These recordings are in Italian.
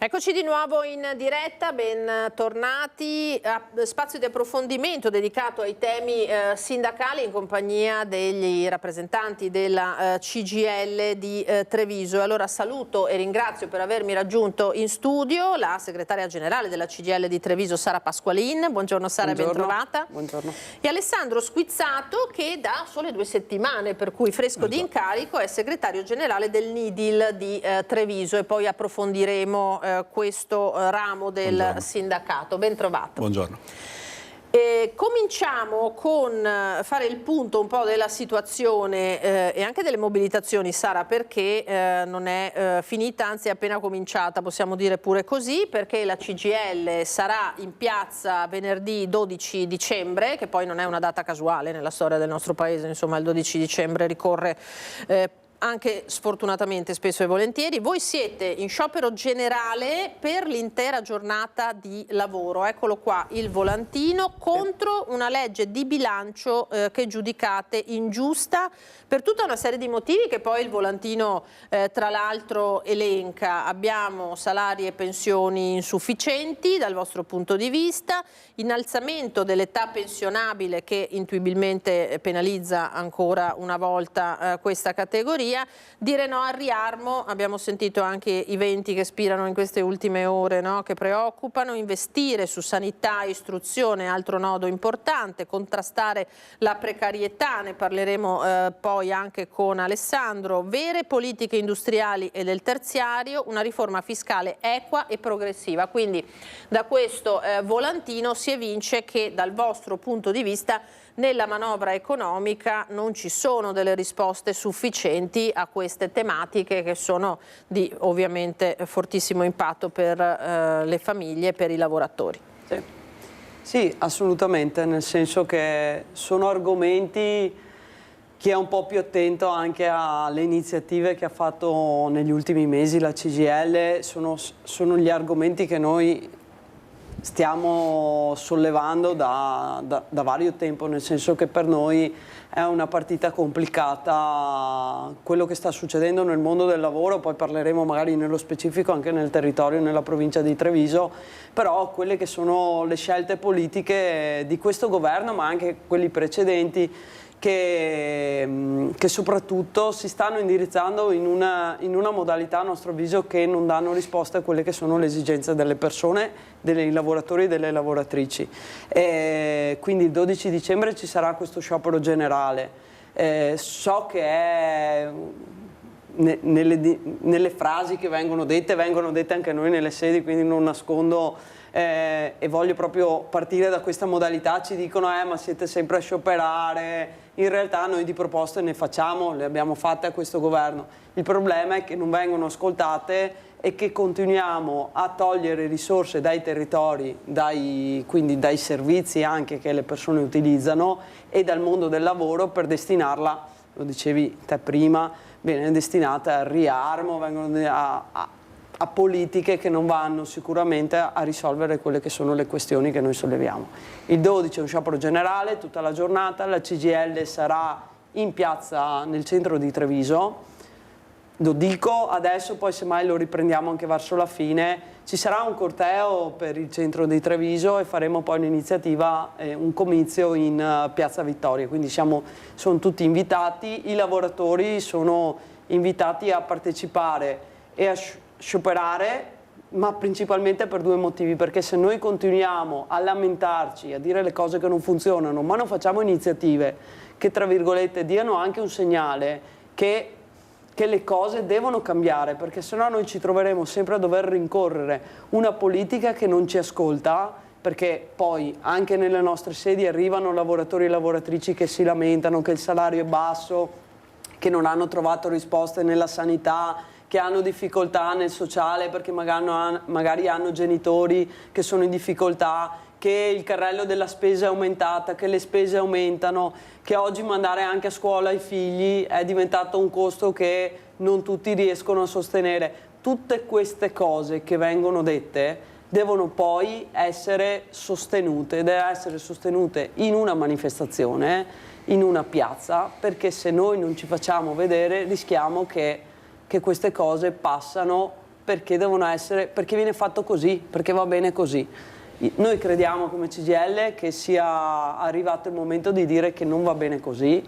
Eccoci di nuovo in diretta, bentornati a spazio di approfondimento dedicato ai temi sindacali in compagnia degli rappresentanti della CGIL di Treviso. Allora saluto e ringrazio per avermi raggiunto in studio la segretaria generale della CGIL di Treviso, Sara Pasqualin. Buongiorno Sara, ben trovata. Buongiorno. E Alessandro Squizzato, che da sole 2 settimane, per cui fresco di incarico, è segretario generale del NIDIL di Treviso, e poi approfondiremo questo ramo del sindacato. Ben trovato. Buongiorno. Cominciamo con fare il punto un po' della situazione e anche delle mobilitazioni, Sara, perché non è finita, anzi è appena cominciata, possiamo dire pure così, perché la CGIL sarà in piazza venerdì 12 dicembre, che poi non è una data casuale nella storia del nostro paese, insomma il 12 dicembre ricorre anche sfortunatamente spesso e volentieri. Voi siete in sciopero generale per l'intera giornata di lavoro, eccolo qua il volantino, contro una legge di bilancio che giudicate ingiusta per tutta una serie di motivi che poi il volantino tra l'altro elenca. Abbiamo salari e pensioni insufficienti dal vostro punto di vista, innalzamento dell'età pensionabile che intuibilmente penalizza ancora una volta questa categoria, dire no al riarmo, abbiamo sentito anche i venti che spirano in queste ultime ore, no? Che preoccupano, investire su sanità, istruzione, altro nodo importante, contrastare la precarietà, ne parleremo poi anche con Alessandro, vere politiche industriali e del terziario, una riforma fiscale equa e progressiva. Quindi da questo volantino si evince che dal vostro punto di vista nella manovra economica non ci sono delle risposte sufficienti a queste tematiche che sono di ovviamente fortissimo impatto per le famiglie e per i lavoratori. Sì, assolutamente, nel senso che sono argomenti, chi è un po' più attento anche alle iniziative che ha fatto negli ultimi mesi la CGIL, sono gli argomenti che noi stiamo sollevando da vario tempo, nel senso che per noi è una partita complicata quello che sta succedendo nel mondo del lavoro, poi parleremo magari nello specifico anche nel territorio, nella provincia di Treviso, però quelle che sono le scelte politiche di questo governo ma anche quelli precedenti che soprattutto si stanno indirizzando in una modalità a nostro avviso che non danno risposta a quelle che sono le esigenze delle persone, dei lavoratori e delle lavoratrici. Quindi il 12 dicembre ci sarà questo sciopero generale. So che è nelle frasi che vengono dette anche noi nelle sedi, quindi non nascondo e voglio proprio partire da questa modalità. Ci dicono ma siete sempre a scioperare. In realtà noi di proposte ne facciamo, le abbiamo fatte a questo governo. Il problema è che non vengono ascoltate e che continuiamo a togliere risorse dai territori, quindi dai servizi anche che le persone utilizzano e dal mondo del lavoro per destinarla, lo dicevi te prima, viene destinata al riarmo, a politiche che non vanno sicuramente a risolvere quelle che sono le questioni che noi solleviamo. Il 12 è un sciopero generale, tutta la giornata, la CGIL sarà in piazza nel centro di Treviso, lo dico adesso, poi semmai lo riprendiamo anche verso la fine. Ci sarà un corteo per il centro di Treviso e faremo poi un'iniziativa, un comizio in piazza Vittoria, quindi sono tutti invitati, i lavoratori sono invitati a partecipare e a scioperare, ma principalmente per 2 motivi, perché se noi continuiamo a lamentarci, a dire le cose che non funzionano, ma non facciamo iniziative che tra virgolette diano anche un segnale che le cose devono cambiare, perché sennò noi ci troveremo sempre a dover rincorrere una politica che non ci ascolta, perché poi anche nelle nostre sedi arrivano lavoratori e lavoratrici che si lamentano che il salario è basso, che non hanno trovato risposte nella sanità, che hanno difficoltà nel sociale perché magari hanno genitori che sono in difficoltà, che il carrello della spesa è aumentata, che le spese aumentano, che oggi mandare anche a scuola i figli è diventato un costo che non tutti riescono a sostenere. Tutte queste cose che vengono dette devono poi essere sostenute, devono essere sostenute in una manifestazione, in una piazza, perché se noi non ci facciamo vedere rischiamo che queste cose passano perché perché viene fatto così, perché va bene così. Noi crediamo come CGIL che sia arrivato il momento di dire che non va bene così,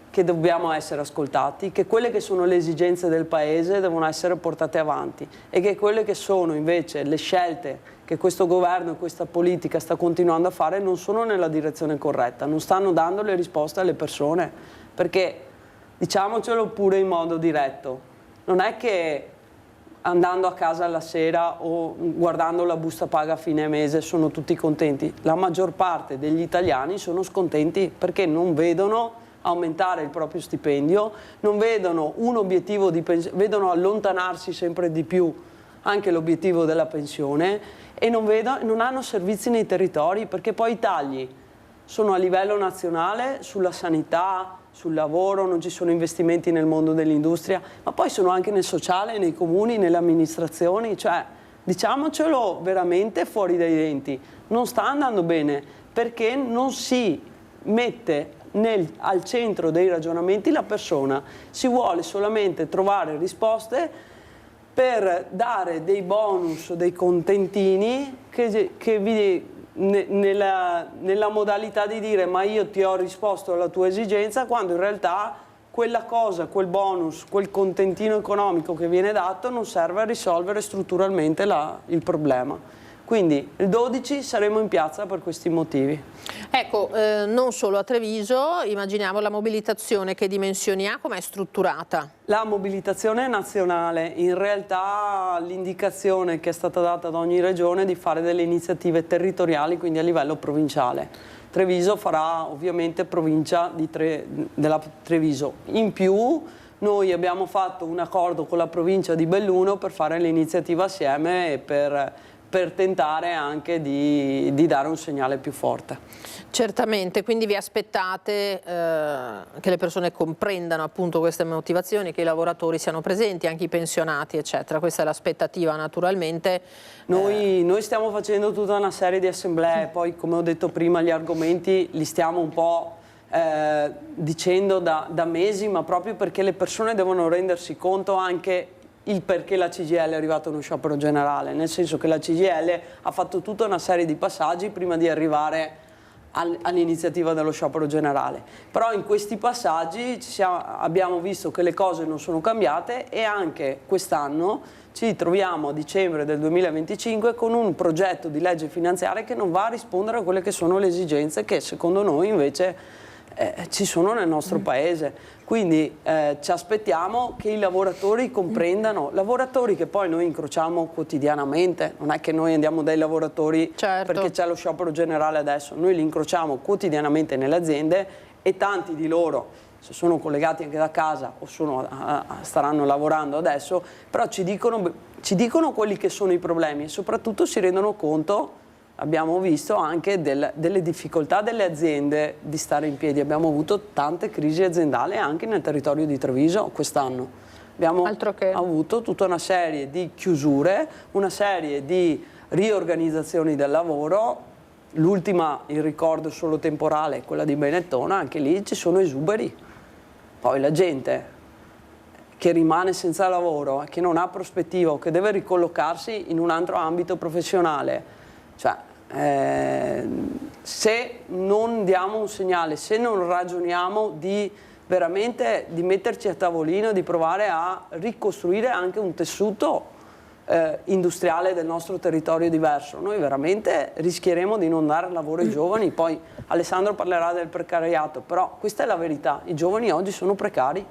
che dobbiamo essere ascoltati, che quelle che sono le esigenze del Paese devono essere portate avanti e che quelle che sono invece le scelte che questo governo e questa politica sta continuando a fare non sono nella direzione corretta, non stanno dando le risposte alle persone, perché diciamocelo pure in modo diretto, non è che andando a casa alla sera o guardando la busta paga a fine mese sono tutti contenti, la maggior parte degli italiani sono scontenti perché non vedono aumentare il proprio stipendio, non vedono un obiettivo di pensione, vedono allontanarsi sempre di più anche l'obiettivo della pensione e non hanno servizi nei territori, perché poi i tagli sono a livello nazionale sulla sanità, sul lavoro, non ci sono investimenti nel mondo dell'industria, ma poi sono anche nel sociale, nei comuni, nelle amministrazioni, cioè diciamocelo veramente fuori dai denti, non sta andando bene perché non si mette al centro dei ragionamenti la persona, si vuole solamente trovare risposte per dare dei bonus, dei contentini nella modalità di dire ma io ti ho risposto alla tua esigenza, quando in realtà quella cosa, quel bonus, quel contentino economico che viene dato non serve a risolvere strutturalmente il problema. Quindi il 12 saremo in piazza per questi motivi. Ecco, non solo a Treviso, immaginiamo la mobilitazione, che dimensioni ha, com'è strutturata? La mobilitazione è nazionale, in realtà l'indicazione che è stata data da ogni regione è di fare delle iniziative territoriali, quindi a livello provinciale. Treviso farà ovviamente provincia della Treviso. In più noi abbiamo fatto un accordo con la provincia di Belluno per fare l'iniziativa assieme e per tentare anche di dare un segnale più forte. Certamente, quindi vi aspettate che le persone comprendano appunto queste motivazioni, che i lavoratori siano presenti, anche i pensionati eccetera, questa è l'aspettativa naturalmente. Noi stiamo facendo tutta una serie di assemblee, poi come ho detto prima gli argomenti li stiamo un po' dicendo da mesi, ma proprio perché le persone devono rendersi conto anche il perché la CGIL è arrivata a uno sciopero generale, nel senso che la CGIL ha fatto tutta una serie di passaggi prima di arrivare all'iniziativa dello sciopero generale, però in questi passaggi abbiamo visto che le cose non sono cambiate e anche quest'anno ci troviamo a dicembre del 2025 con un progetto di legge finanziaria che non va a rispondere a quelle che sono le esigenze che secondo noi invece ci sono nel nostro paese. Quindi ci aspettiamo che i lavoratori comprendano, lavoratori che poi noi incrociamo quotidianamente, non è che noi andiamo dai lavoratori perché c'è lo sciopero generale adesso, noi li incrociamo quotidianamente nelle aziende e tanti di loro, se sono collegati anche da casa o staranno lavorando adesso, però ci dicono quelli che sono i problemi e soprattutto si rendono conto. Abbiamo visto anche delle difficoltà delle aziende di stare in piedi, abbiamo avuto tante crisi aziendali anche nel territorio di Treviso quest'anno. Abbiamo avuto tutta una serie di chiusure, una serie di riorganizzazioni del lavoro, l'ultima, il ricordo solo temporale, quella di Benettona, anche lì ci sono esuberi. Poi la gente che rimane senza lavoro, che non ha prospettiva o che deve ricollocarsi in un altro ambito professionale, cioè, se non diamo un segnale, se non ragioniamo veramente di metterci a tavolino, di provare a ricostruire anche un tessuto industriale del nostro territorio diverso, noi veramente rischieremo di non dare lavoro ai giovani. Poi Alessandro parlerà del precariato, però questa è la verità, i giovani oggi sono precari.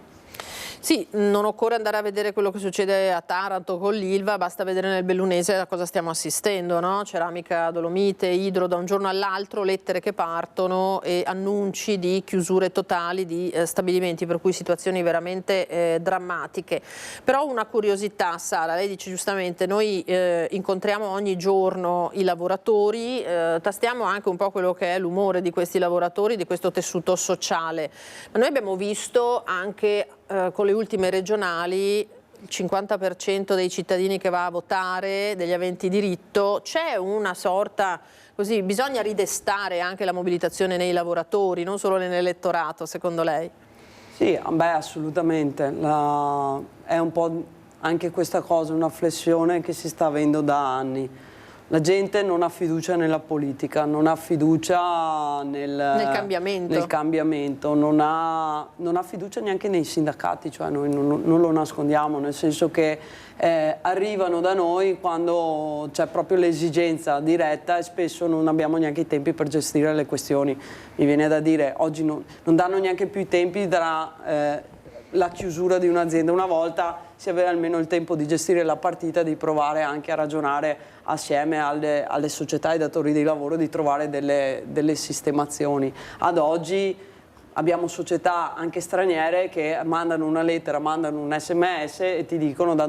Sì, non occorre andare a vedere quello che succede a Taranto con l'Ilva, basta vedere nel bellunese a cosa stiamo assistendo, no? Ceramica Dolomite, Idro, da un giorno all'altro lettere che partono e annunci di chiusure totali di stabilimenti, per cui situazioni veramente drammatiche. Però una curiosità, Sara, lei dice giustamente, noi incontriamo ogni giorno i lavoratori, tastiamo anche un po' quello che è l'umore di questi lavoratori, di questo tessuto sociale, ma noi abbiamo visto anche con le ultime regionali il 50% dei cittadini che va a votare, degli aventi diritto, c'è una sorta, così, bisogna ridestare anche la mobilitazione nei lavoratori, non solo nell'elettorato, secondo lei? Sì, beh, assolutamente, è un po' anche questa cosa, una flessione che si sta avendo da anni. La gente non ha fiducia nella politica, non ha fiducia nel cambiamento, non ha fiducia neanche nei sindacati, cioè noi non lo nascondiamo, nel senso che arrivano da noi quando c'è proprio l'esigenza diretta e spesso non abbiamo neanche i tempi per gestire le questioni. Mi viene da dire, oggi non danno neanche più i tempi tra la chiusura di un'azienda. Una volta si aveva almeno il tempo di gestire la partita, di provare anche a ragionare assieme alle società e datori di lavoro, di trovare delle sistemazioni. Ad oggi abbiamo società anche straniere che mandano una lettera, mandano un SMS e ti dicono tra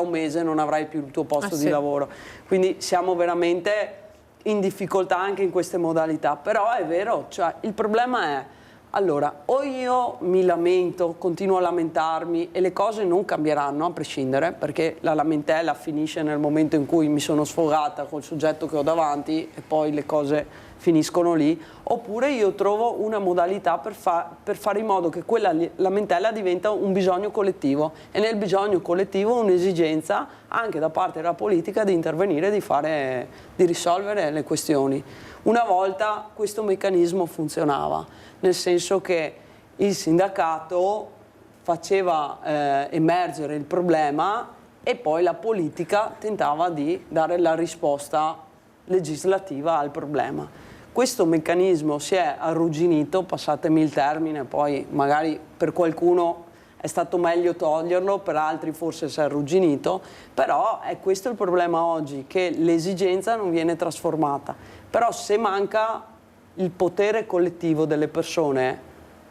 un mese non avrai più il tuo posto di lavoro. Quindi siamo veramente in difficoltà anche in queste modalità, però è vero, cioè, il problema è, allora, o io mi lamento, continuo a lamentarmi e le cose non cambieranno a prescindere, perché la lamentela finisce nel momento in cui mi sono sfogata col soggetto che ho davanti e poi le cose finiscono lì, oppure io trovo una modalità per fare in modo che quella lamentela diventa un bisogno collettivo e nel bisogno collettivo un'esigenza anche da parte della politica di intervenire, di risolvere le questioni. Una volta questo meccanismo funzionava, nel senso che il sindacato faceva emergere il problema e poi la politica tentava di dare la risposta legislativa al problema. Questo meccanismo si è arrugginito, passatemi il termine, poi magari per qualcuno è stato meglio toglierlo, per altri forse si è arrugginito, però è questo il problema oggi, che l'esigenza non viene trasformata. Però se manca il potere collettivo delle persone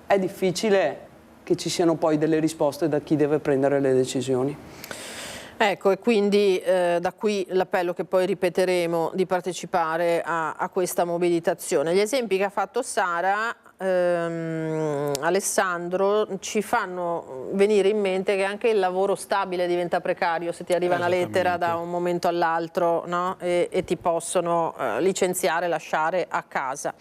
è difficile che ci siano poi delle risposte da chi deve prendere le decisioni. Ecco, e quindi da qui l'appello che poi ripeteremo di partecipare a questa mobilitazione. Gli esempi che ha fatto Sara, Alessandro, ci fanno venire in mente che anche il lavoro stabile diventa precario se ti arriva una lettera da un momento all'altro, no? e ti possono licenziare, lasciare a casa.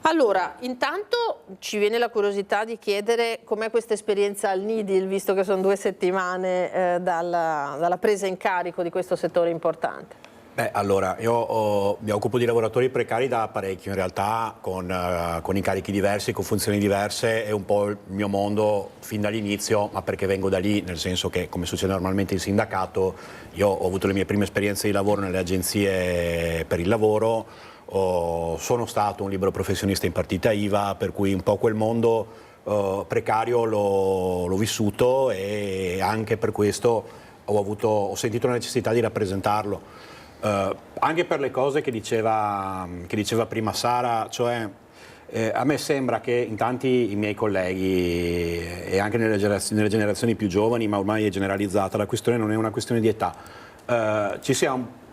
Allora, intanto ci viene la curiosità di chiedere com'è questa esperienza al NIDIL, visto che sono 2 settimane dalla presa in carico di questo settore importante. Beh, allora, io mi occupo di lavoratori precari da parecchio, in realtà con incarichi diversi, con funzioni diverse, è un po' il mio mondo fin dall'inizio, ma perché vengo da lì, nel senso che, come succede normalmente in sindacato, io ho avuto le mie prime esperienze di lavoro nelle agenzie per il lavoro, sono stato un libero professionista in partita IVA, per cui un po' quel mondo precario l'ho vissuto e anche per questo ho sentito la necessità di rappresentarlo. Anche per le cose che diceva prima Sara, cioè a me sembra che in tanti i miei colleghi e anche nelle generazioni più giovani, ma ormai è generalizzata, la questione non è una questione di età, ci sia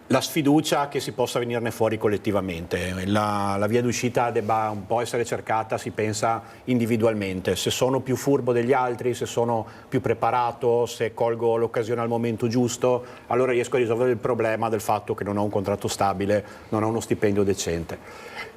la sfiducia che si possa venirne fuori collettivamente. La via d'uscita debba un po' essere cercata, si pensa individualmente, se sono più furbo degli altri, se sono più preparato, se colgo l'occasione al momento giusto, allora riesco a risolvere il problema del fatto che non ho un contratto stabile, non ho uno stipendio decente.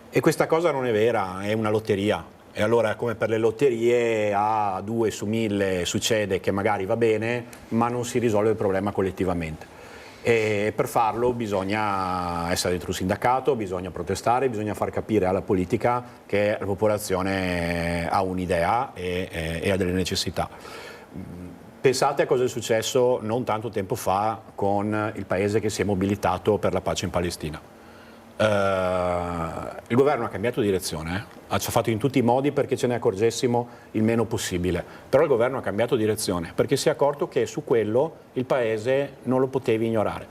E questa cosa non è vera, è una lotteria. E allora, come per le lotterie, a 2 su 1000 succede che magari va bene, ma non si risolve il problema collettivamente. E per farlo bisogna essere dentro un sindacato, bisogna protestare, bisogna far capire alla politica che la popolazione ha un'idea e ha delle necessità. Pensate a cosa è successo non tanto tempo fa con il paese che si è mobilitato per la pace in Palestina. Il governo ha cambiato direzione, ha fatto in tutti i modi perché ce ne accorgessimo il meno possibile, però il governo ha cambiato direzione perché si è accorto che su quello il paese non lo potevi ignorare.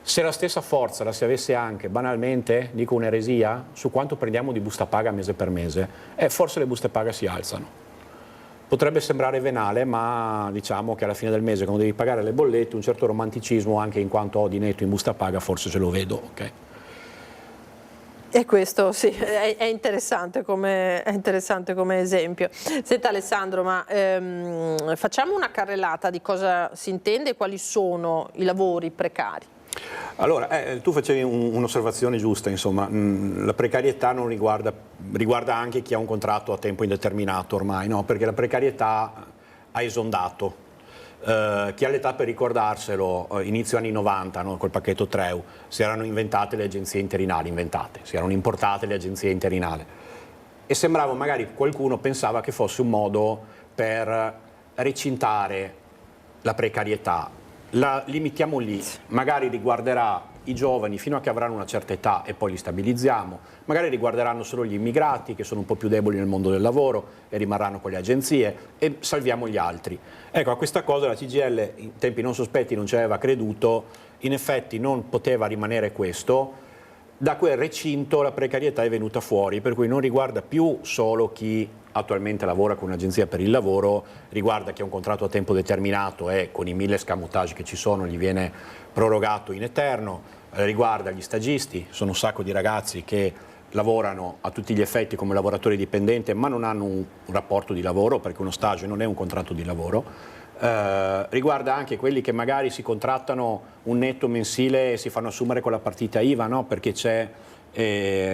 Se la stessa forza la si avesse anche banalmente, dico un'eresia, su quanto prendiamo di busta paga mese per mese, forse le buste paga si alzano. Potrebbe sembrare venale, ma diciamo che alla fine del mese, quando devi pagare le bollette, un certo romanticismo anche in quanto ho di netto in busta paga forse ce lo vedo, ok? E questo sì, è interessante come esempio. Senta Alessandro, ma facciamo una carrellata di cosa si intende e quali sono i lavori precari. Allora, tu facevi un'osservazione giusta, insomma, la precarietà non riguarda anche chi ha un contratto a tempo indeterminato ormai, no? Perché la precarietà ha esondato. Chi ha l'età per ricordarselo, inizio anni 90, no, col pacchetto Treu, si erano inventate le agenzie interinali, si erano importate le agenzie interinali. E sembrava, magari qualcuno pensava che fosse un modo per recintare la precarietà. La limitiamo lì, magari riguarderà i giovani fino a che avranno una certa età e poi li stabilizziamo, magari riguarderanno solo gli immigrati che sono un po' più deboli nel mondo del lavoro e rimarranno con le agenzie e salviamo gli altri. Ecco, a questa cosa la CGIL in tempi non sospetti non ci aveva creduto, in effetti non poteva rimanere questo, da quel recinto la precarietà è venuta fuori, per cui non riguarda più solo chi attualmente lavora con un'agenzia per il lavoro, riguarda chi ha un contratto a tempo determinato e con i 1000 scamotage che ci sono gli viene prorogato in eterno, riguarda gli stagisti, sono un sacco di ragazzi che lavorano a tutti gli effetti come lavoratori dipendenti ma non hanno un rapporto di lavoro perché uno stage non è un contratto di lavoro. Riguarda anche quelli che magari si contrattano un netto mensile e si fanno assumere con la partita IVA, no? Perché c'è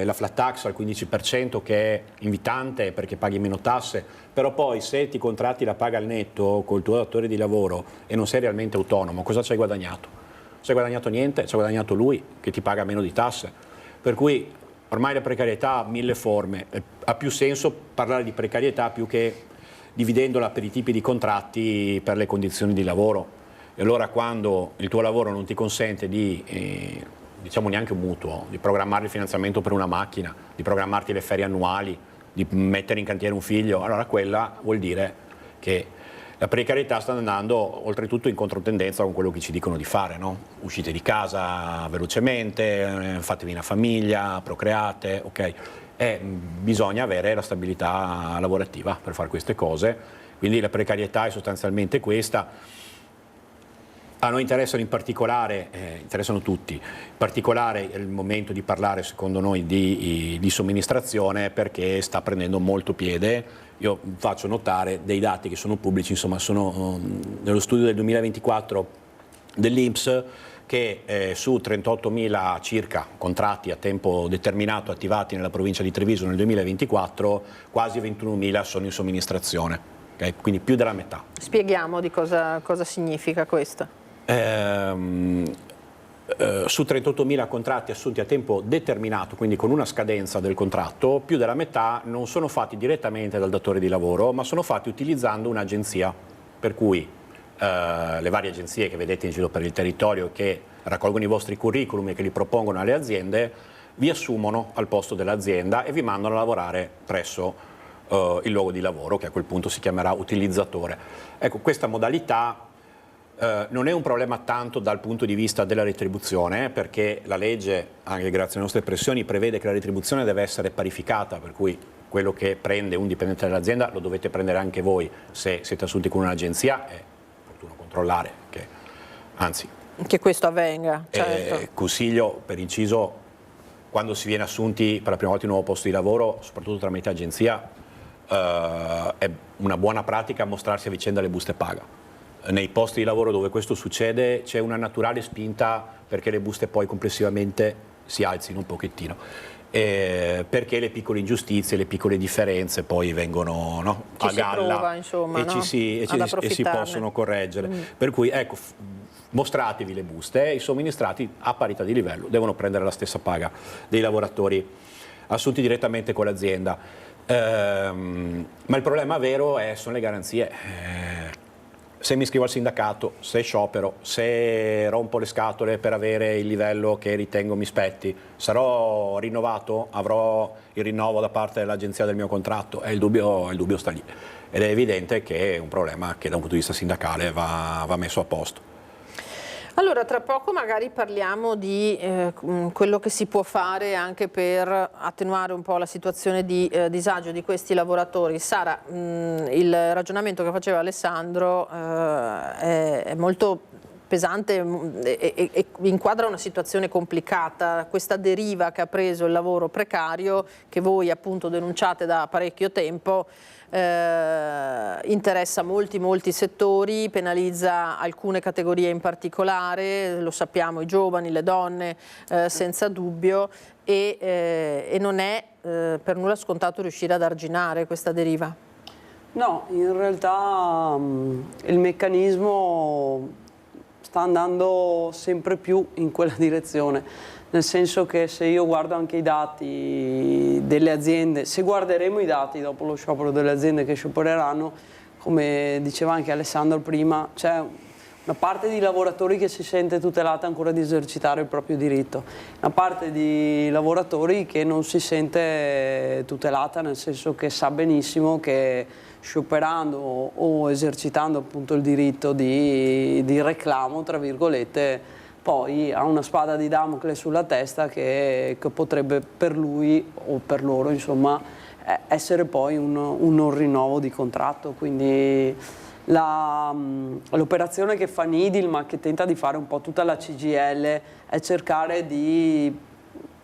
la flat tax al 15% che è invitante perché paghi meno tasse, però poi se ti contratti la paga al netto col tuo datore di lavoro e non sei realmente autonomo, cosa ci hai guadagnato? Non ci hai guadagnato niente, ci ha guadagnato lui che ti paga meno di tasse. Per cui ormai la precarietà ha 1000 forme, ha più senso parlare di precarietà più che dividendola per i tipi di contratti per le condizioni di lavoro. E allora quando il tuo lavoro non ti consente di, diciamo neanche un mutuo, di programmare il finanziamento per una macchina, di programmarti le ferie annuali, di mettere in cantiere un figlio, allora quella vuol dire che la precarietà sta andando oltretutto in controtendenza con quello che ci dicono di fare, no? Uscite di casa velocemente, fatevi una famiglia, procreate, ok? Bisogna avere la stabilità lavorativa per fare queste cose, quindi la precarietà è sostanzialmente questa. A noi interessano in particolare, interessano tutti, in particolare è il momento di parlare secondo noi di somministrazione perché sta prendendo molto piede. Io faccio notare dei dati che sono pubblici, insomma sono nello studio del 2024 dell'INPS che su 38.000 circa contratti a tempo determinato attivati nella provincia di Treviso nel 2024, quasi 21.000 sono in somministrazione, okay? Quindi più della metà. Spieghiamo di cosa significa questo. Su 38.000 contratti assunti a tempo determinato, quindi con una scadenza del contratto, più della metà non sono fatti direttamente dal datore di lavoro, ma sono fatti utilizzando un'agenzia, per cui le varie agenzie che vedete in giro per il territorio che raccolgono i vostri curriculum e che li propongono alle aziende vi assumono al posto dell'azienda e vi mandano a lavorare presso il luogo di lavoro, che a quel punto si chiamerà utilizzatore. Ecco, questa modalità non è un problema tanto dal punto di vista della retribuzione, perché la legge, anche grazie alle nostre pressioni, prevede che la retribuzione deve essere parificata, per cui quello che prende un dipendente dell'azienda lo dovete prendere anche voi se siete assunti con un'agenzia, è opportuno controllare, anzi che questo avvenga, certo. Consiglio per inciso, quando si viene assunti per la prima volta in un nuovo posto di lavoro, soprattutto tramite agenzia, è una buona pratica mostrarsi a vicenda le buste paga. Nei posti di lavoro dove questo succede c'è una naturale spinta perché le buste poi complessivamente si alzino un pochettino, perché le piccole ingiustizie, le piccole differenze poi vengono, no, a galla prova, insomma, e, no? e si possono correggere. Per cui ecco, mostratevi le buste e i somministrati a parità di livello devono prendere la stessa paga dei lavoratori assunti direttamente con l'azienda. Ma il problema vero sono le garanzie. Se mi iscrivo al sindacato, se sciopero, se rompo le scatole per avere il livello che ritengo mi spetti, sarò rinnovato? Avrò il rinnovo da parte dell'agenzia del mio contratto? Il dubbio sta lì. Ed è evidente che è un problema che da un punto di vista sindacale va messo a posto. Allora, tra poco magari parliamo di quello che si può fare anche per attenuare un po' la situazione di disagio di questi lavoratori. Sara, il ragionamento che faceva Alessandro è molto pesante e inquadra una situazione complicata, questa deriva che ha preso il lavoro precario, che voi appunto denunciate da parecchio tempo, interessa molti settori, penalizza alcune categorie in particolare, lo sappiamo, i giovani, le donne, senza dubbio, e non è per nulla scontato riuscire ad arginare questa deriva. No, in realtà il meccanismo sta andando sempre più in quella direzione, nel senso che se io guardo anche i dati delle aziende, se guarderemo i dati dopo lo sciopero delle aziende che sciopereranno, come diceva anche Alessandro prima, c'è una parte di lavoratori che si sente tutelata ancora di esercitare il proprio diritto, una parte di lavoratori che non si sente tutelata, nel senso che sa benissimo che scioperando o esercitando appunto il diritto di reclamo, tra virgolette, poi ha una spada di Damocle sulla testa che potrebbe per lui o per loro, insomma, essere poi un non rinnovo di contratto. Quindi l'operazione che fa Nidil, ma che tenta di fare un po' tutta la CGIL, è cercare di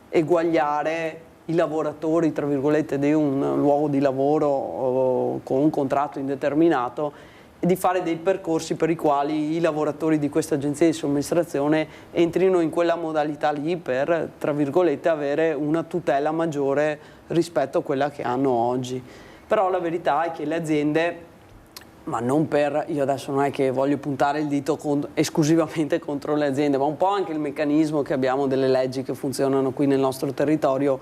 eguagliare i lavoratori, tra virgolette, di un luogo di lavoro con un contratto indeterminato e di fare dei percorsi per i quali i lavoratori di questa agenzia di somministrazione entrino in quella modalità lì per, tra virgolette, avere una tutela maggiore rispetto a quella che hanno oggi. Però la verità è che le aziende, ma non per, io adesso non è che voglio puntare il dito esclusivamente contro le aziende, ma un po' anche il meccanismo che abbiamo delle leggi che funzionano qui nel nostro territorio,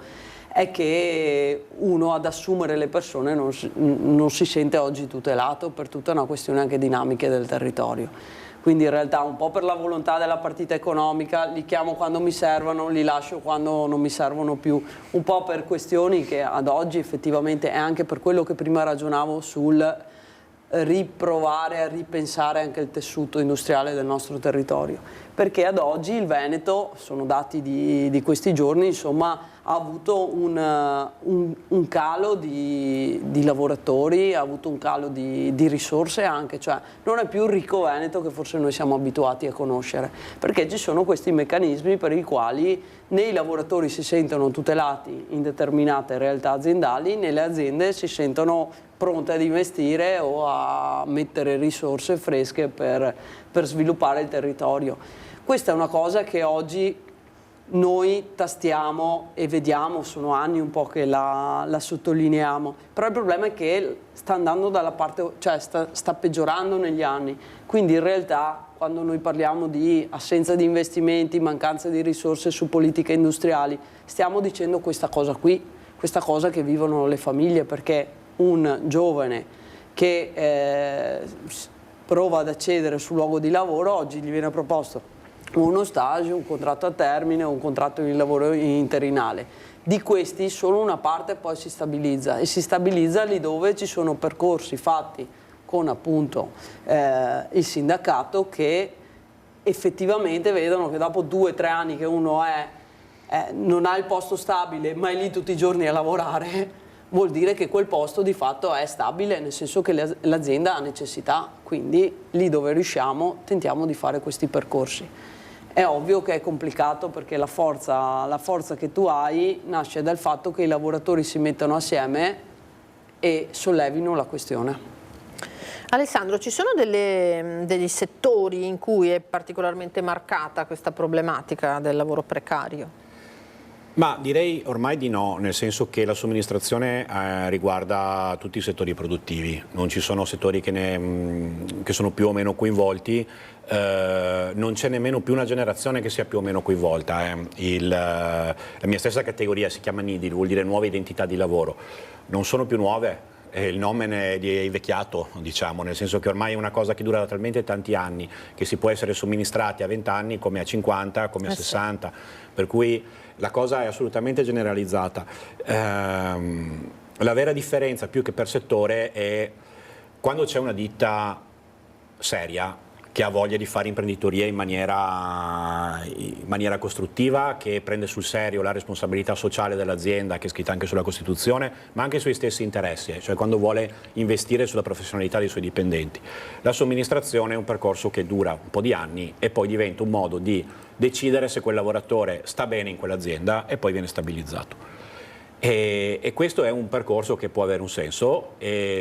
è che uno ad assumere le persone non si sente oggi tutelato per tutta una questione anche dinamiche del territorio. Quindi in realtà un po' per la volontà della partita economica, li chiamo quando mi servono, li lascio quando non mi servono più, un po' per questioni che ad oggi effettivamente è anche per quello che prima ragionavo sul riprovare a ripensare anche il tessuto industriale del nostro territorio, perché ad oggi il Veneto, sono dati di questi giorni, insomma, ha avuto un calo di lavoratori, ha avuto un calo di risorse anche, cioè non è più il ricco Veneto che forse noi siamo abituati a conoscere, perché ci sono questi meccanismi per i quali né i lavoratori si sentono tutelati in determinate realtà aziendali, né le aziende si sentono pronte ad investire o a mettere risorse fresche per sviluppare il territorio. Questa è una cosa che oggi noi tastiamo e vediamo, sono anni un po' che la sottolineiamo, però il problema è che sta andando dalla parte, cioè sta peggiorando negli anni, quindi in realtà quando noi parliamo di assenza di investimenti, mancanza di risorse su politiche industriali, stiamo dicendo questa cosa qui, questa cosa che vivono le famiglie, perché un giovane che prova ad accedere sul luogo di lavoro, oggi gli viene proposto uno stage, un contratto a termine o un contratto di lavoro interinale. Di questi solo una parte poi si stabilizza, e si stabilizza lì dove ci sono percorsi fatti con appunto il sindacato, che effettivamente vedono che dopo 2 o 3 anni che uno non ha il posto stabile ma è lì tutti i giorni a lavorare, vuol dire che quel posto di fatto è stabile, nel senso che l'azienda ha necessità, quindi lì dove riusciamo tentiamo di fare questi percorsi. È ovvio che è complicato, perché la forza che tu hai nasce dal fatto che i lavoratori si mettano assieme e sollevino la questione. Alessandro, ci sono degli settori in cui è particolarmente marcata questa problematica del lavoro precario? Ma direi ormai di no, nel senso che la somministrazione riguarda tutti i settori produttivi, non ci sono settori che sono più o meno coinvolti, non c'è nemmeno più una generazione che sia più o meno coinvolta. La mia stessa categoria si chiama Nidil, vuol dire nuova identità di lavoro, non sono più nuove. Il nome è di vecchiato, diciamo, nel senso che ormai è una cosa che dura da talmente tanti anni che si può essere somministrati a 20 anni come a 50, come a 60, per cui la cosa è assolutamente generalizzata. La vera differenza, più che per settore, è quando c'è una ditta seria che ha voglia di fare imprenditoria in maniera costruttiva, che prende sul serio la responsabilità sociale dell'azienda, che è scritta anche sulla Costituzione, ma anche sui stessi interessi, cioè quando vuole investire sulla professionalità dei suoi dipendenti. La somministrazione è un percorso che dura un po' di anni e poi diventa un modo di decidere se quel lavoratore sta bene in quell'azienda e poi viene stabilizzato. E questo è un percorso che può avere un senso,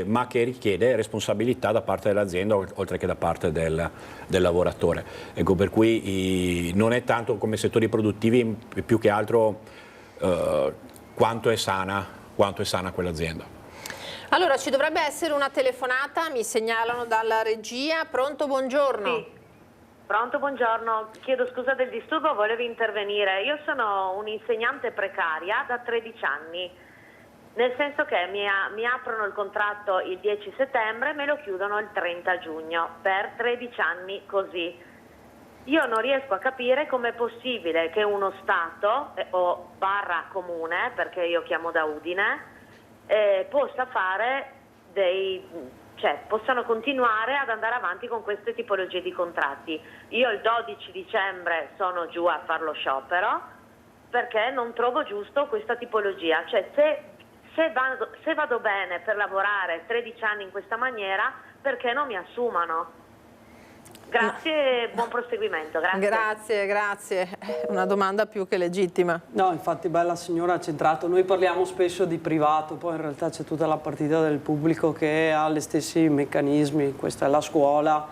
ma che richiede responsabilità da parte dell'azienda oltre che da parte del lavoratore. Ecco, per cui non è tanto come settori produttivi, più che altro quanto è sana quell'azienda. Allora, ci dovrebbe essere una telefonata, mi segnalano dalla regia. Pronto, buongiorno. Sì. Pronto, buongiorno. Chiedo scusa del disturbo, volevo intervenire. Io sono un'insegnante precaria da 13 anni, nel senso che mi aprono il contratto il 10 settembre e me lo chiudono il 30 giugno, per 13 anni così. Io non riesco a capire com'è possibile che uno Stato o barra comune, perché io chiamo da Udine, possa fare possano continuare ad andare avanti con queste tipologie di contratti. Io il 12 dicembre sono giù a fare lo sciopero perché non trovo giusto questa tipologia. Cioè, se vado bene per lavorare 13 anni in questa maniera, perché non mi assumano? Grazie e buon proseguimento. Grazie. Una domanda più che legittima. No, infatti bella signora ha centrato. Noi parliamo spesso di privato, poi in realtà c'è tutta la partita del pubblico che ha gli stessi meccanismi. Questa è la scuola,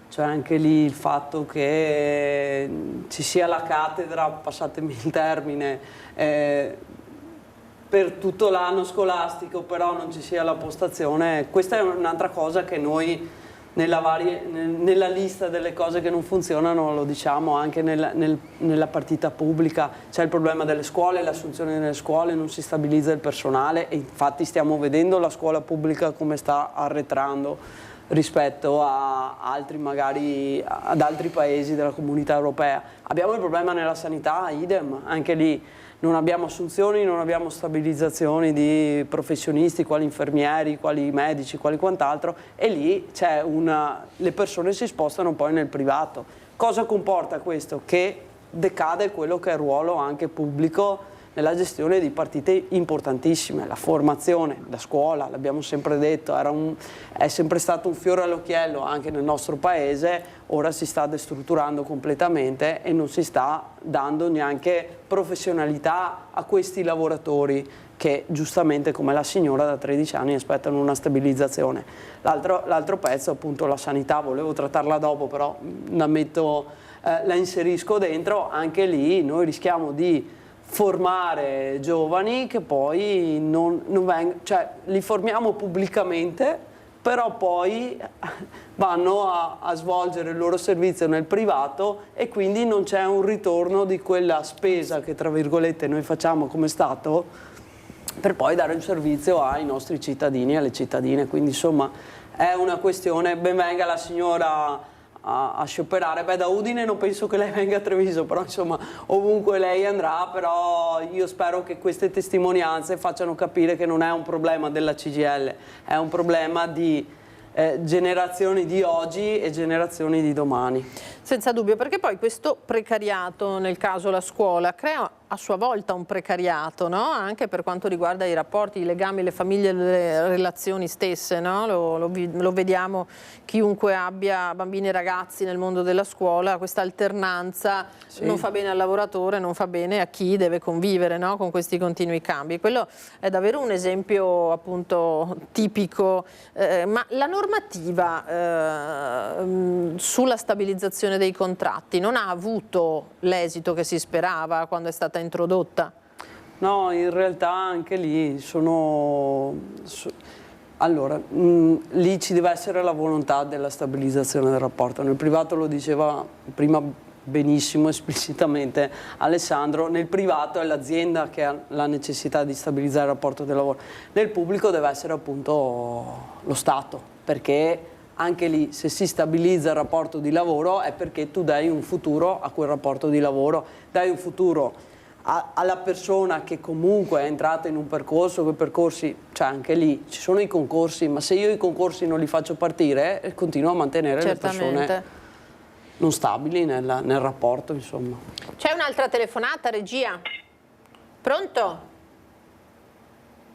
c'è anche lì il fatto che ci sia la cattedra, passatemi il termine, per tutto l'anno scolastico, però non ci sia la postazione. Questa è un'altra cosa che noi nella lista delle cose che non funzionano lo diciamo anche nella partita pubblica. C'è il problema delle scuole, l'assunzione nelle scuole, non si stabilizza il personale e infatti stiamo vedendo la scuola pubblica come sta arretrando rispetto a magari ad altri paesi della comunità europea. Abbiamo il problema nella sanità, idem, anche lì non abbiamo assunzioni, non abbiamo stabilizzazioni di professionisti, quali infermieri, quali medici, quali quant'altro, e lì le persone si spostano poi nel privato. Cosa comporta questo? Che decade quello che è il ruolo anche pubblico nella gestione di partite importantissime, la formazione, la scuola, l'abbiamo sempre detto, è sempre stato un fiore all'occhiello anche nel nostro paese, ora si sta destrutturando completamente e non si sta dando neanche professionalità a questi lavoratori che giustamente come la signora da 13 anni aspettano una stabilizzazione. L'altro pezzo appunto la sanità, volevo trattarla dopo però la inserisco dentro, anche lì noi rischiamo di formare giovani che poi li formiamo pubblicamente, però poi vanno a svolgere il loro servizio nel privato e quindi non c'è un ritorno di quella spesa che tra virgolette noi facciamo come Stato per poi dare un servizio ai nostri cittadini e alle cittadine. Quindi insomma è una questione, ben venga la signora a scioperare. Beh, da Udine non penso che lei venga a Treviso, però insomma ovunque lei andrà, però io spero che queste testimonianze facciano capire che non è un problema della CGIL, è un problema di generazioni di oggi e generazioni di domani. Senza dubbio, perché poi questo precariato, nel caso la scuola, crea a sua volta un precariato, no? Anche per quanto riguarda i rapporti, i legami, le famiglie, le relazioni stesse, no? Lo vediamo chiunque abbia bambini e ragazzi nel mondo della scuola, questa alternanza non fa bene al lavoratore, non fa bene a chi deve convivere, no? Con questi continui cambi. Quello è davvero un esempio appunto tipico, ma la normativa sulla stabilizzazione dei contratti non ha avuto l'esito che si sperava quando è stata introdotta? No, in realtà anche lì allora, lì ci deve essere la volontà della stabilizzazione del rapporto. Nel privato lo diceva prima benissimo, esplicitamente Alessandro, nel privato è l'azienda che ha la necessità di stabilizzare il rapporto del lavoro. Nel pubblico deve essere appunto lo Stato, perché anche lì se si stabilizza il rapporto di lavoro è perché tu dai un futuro a quel rapporto di lavoro, dai un futuro alla persona che comunque è entrata in un percorso, quei percorsi, cioè anche lì ci sono i concorsi, ma se io i concorsi non li faccio partire continuo a mantenere le persone non stabili nel rapporto, insomma. C'è un'altra telefonata, regia? Pronto?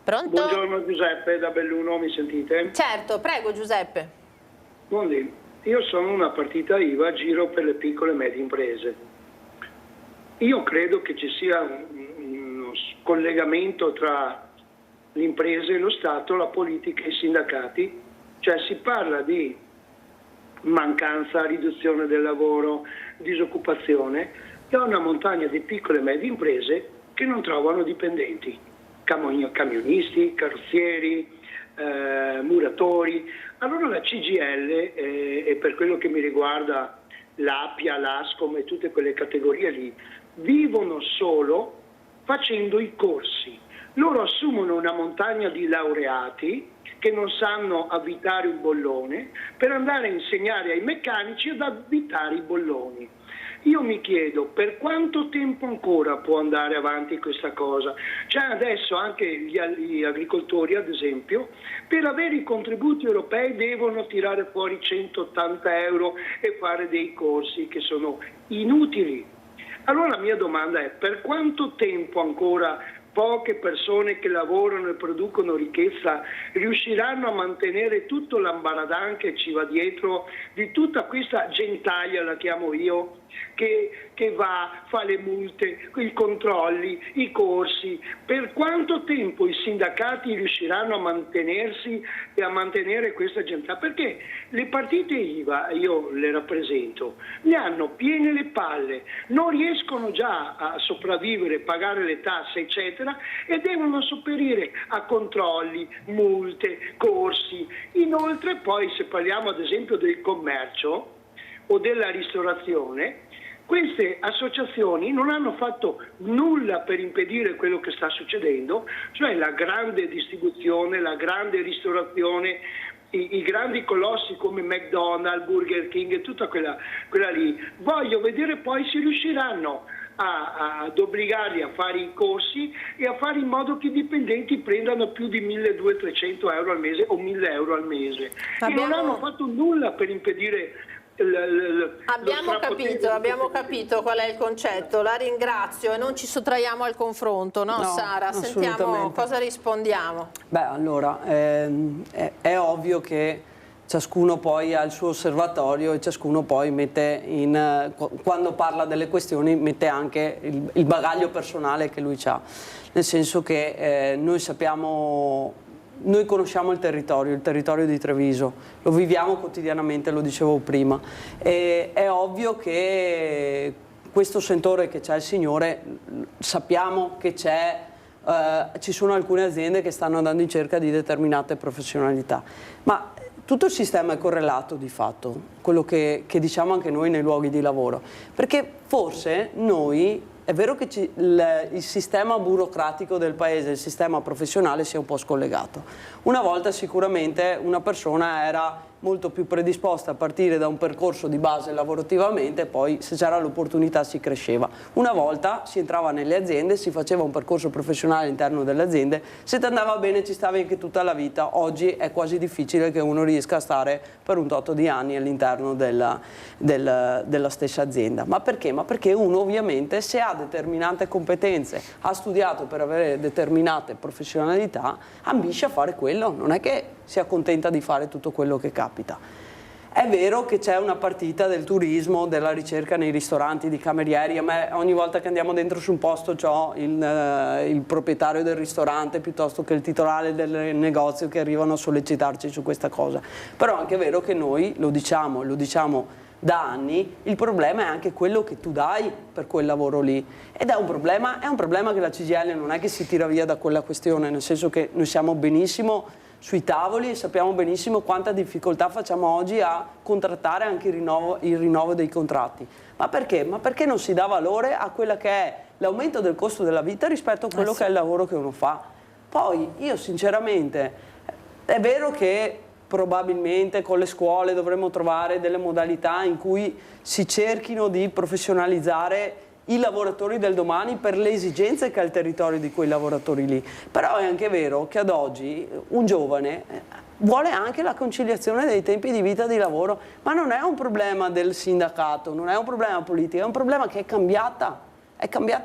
Pronto? Buongiorno Giuseppe da Belluno, mi sentite? Certo, prego Giuseppe. Buondì, io sono una partita IVA, giro per le piccole e medie imprese. Io credo che ci sia uno scollegamento tra le imprese e lo Stato, la politica e i sindacati, cioè si parla di mancanza, riduzione del lavoro, disoccupazione, da una montagna di piccole e medie imprese che non trovano dipendenti, camionisti, carrozzieri, muratori. Allora la CGIL, e per quello che mi riguarda l'APIA, l'ASCOM e tutte quelle categorie lì, vivono solo facendo i corsi. Loro assumono una montagna di laureati che non sanno avvitare un bollone per andare a insegnare ai meccanici ad avvitare i bolloni. Io mi chiedo per quanto tempo ancora può andare avanti questa cosa. Cioè adesso anche gli agricoltori, ad esempio, per avere i contributi europei devono tirare fuori 180 euro e fare dei corsi che sono inutili. Allora la mia domanda è: per quanto tempo ancora poche persone che lavorano e producono ricchezza riusciranno a mantenere tutto l'ambaradan che ci va dietro di tutta questa gentaglia, la chiamo io, che va, fa le multe, i controlli, i corsi? Per quanto tempo i sindacati riusciranno a mantenersi e a mantenere questa gente? Perché le partite IVA, io le rappresento, ne hanno piene le palle, non riescono già a sopravvivere, pagare le tasse eccetera, e devono sopperire a controlli, multe, corsi. Inoltre poi, se parliamo ad esempio del commercio o della ristorazione, queste associazioni non hanno fatto nulla per impedire quello che sta succedendo, cioè la grande distribuzione, la grande ristorazione, i grandi colossi come McDonald's, Burger King e tutta quella lì. Voglio vedere poi se riusciranno ad obbligarli a fare i corsi e a fare in modo che i dipendenti prendano più di 1.200-1.300 euro al mese o 1.000 euro al mese. E non hanno fatto nulla per impedire. Abbiamo capito qual è il concetto, la ringrazio e non ci sottraiamo al confronto, no Sara? Sentiamo cosa rispondiamo. Beh, allora, è ovvio che ciascuno poi ha il suo osservatorio e ciascuno poi mette quando parla delle questioni mette anche il bagaglio personale che lui ha, nel senso che noi conosciamo il territorio di Treviso, lo viviamo quotidianamente, lo dicevo prima, e è ovvio che questo sentore che c'è il Signore, sappiamo che ci sono alcune aziende che stanno andando in cerca di determinate professionalità, ma tutto il sistema è correlato di fatto, quello che diciamo anche noi nei luoghi di lavoro, perché forse noi, è vero che il sistema burocratico del paese, il sistema professionale si è un po' scollegato. Una volta sicuramente una persona era molto più predisposta a partire da un percorso di base lavorativamente, poi se c'era l'opportunità si cresceva. Una volta si entrava nelle aziende, si faceva un percorso professionale all'interno delle aziende, se ti andava bene ci stavi anche tutta la vita. Oggi è quasi difficile che uno riesca a stare per un tot di anni all'interno della stessa azienda. Ma perché? Ma perché uno ovviamente, se ha determinate competenze, ha studiato per avere determinate professionalità, ambisce a fare quello, non è che si accontenta di fare tutto quello che capita. È vero che c'è una partita del turismo, della ricerca nei ristoranti, di camerieri. A me ogni volta che andiamo dentro su un posto c'ho il proprietario del ristorante piuttosto che il titolare del negozio che arrivano a sollecitarci su questa cosa. Però è anche vero che noi lo diciamo da anni, il problema è anche quello che tu dai per quel lavoro lì, ed è un problema che la CGIL non è che si tira via da quella questione, nel senso che noi siamo benissimo sui tavoli e sappiamo benissimo quanta difficoltà facciamo oggi a contrattare anche il rinnovo dei contratti. Ma perché? Ma perché non si dà valore a quella che è l'aumento del costo della vita rispetto a quello che è il lavoro che uno fa. Poi io sinceramente, è vero che probabilmente con le scuole dovremmo trovare delle modalità in cui si cerchino di professionalizzare i lavoratori del domani per le esigenze che ha il territorio di quei lavoratori lì. Però è anche vero che ad oggi un giovane vuole anche la conciliazione dei tempi di vita e di lavoro, ma non è un problema del sindacato, non è un problema politico, è un problema che è cambiata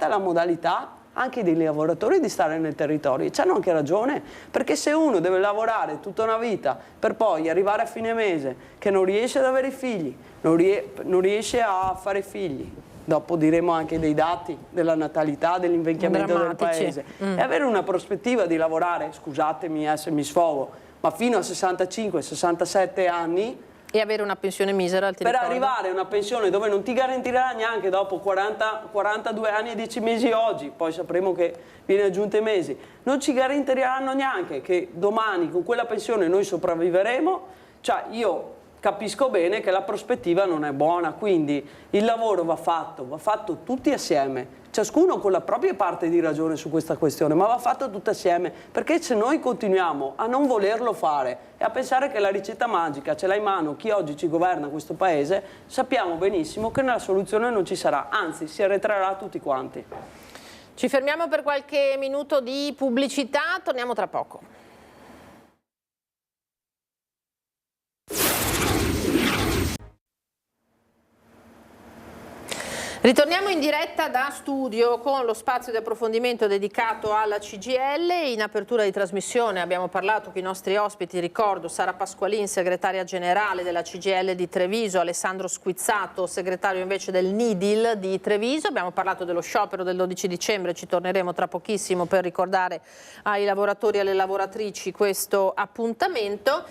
la modalità anche dei lavoratori di stare nel territorio. C'hanno anche ragione, perché se uno deve lavorare tutta una vita per poi arrivare a fine mese che non riesce ad avere figli, non riesce a fare figli, dopo diremo anche dei dati della natalità, dell'invecchiamento del paese, e avere una prospettiva di lavorare, scusatemi se mi sfogo, ma fino a 65-67 anni, E avere una pensione misera, ti per ricordo. arrivare a una pensione dove non ti garantirà neanche dopo 42 anni e 10 mesi oggi, poi sapremo che viene aggiunto i mesi, non ci garantiranno neanche che domani con quella pensione noi sopravviveremo. Cioè io capisco bene che la prospettiva non è buona, quindi il lavoro va fatto tutti assieme, ciascuno con la propria parte di ragione su questa questione, ma va fatto tutti assieme, perché se noi continuiamo a non volerlo fare e a pensare che la ricetta magica ce l'ha in mano chi oggi ci governa questo paese, sappiamo benissimo che la soluzione non ci sarà, anzi si arretrerà tutti quanti. Ci fermiamo per qualche minuto di pubblicità, torniamo tra poco. Ritorniamo in diretta da studio con lo spazio di approfondimento dedicato alla CGIL. In apertura di trasmissione abbiamo parlato con i nostri ospiti, ricordo Sara Pasqualin, segretaria generale della CGIL di Treviso, Alessandro Squizzato, segretario invece del NIDIL di Treviso. Abbiamo parlato dello sciopero del 12 dicembre, ci torneremo tra pochissimo per ricordare ai lavoratori e alle lavoratrici questo appuntamento.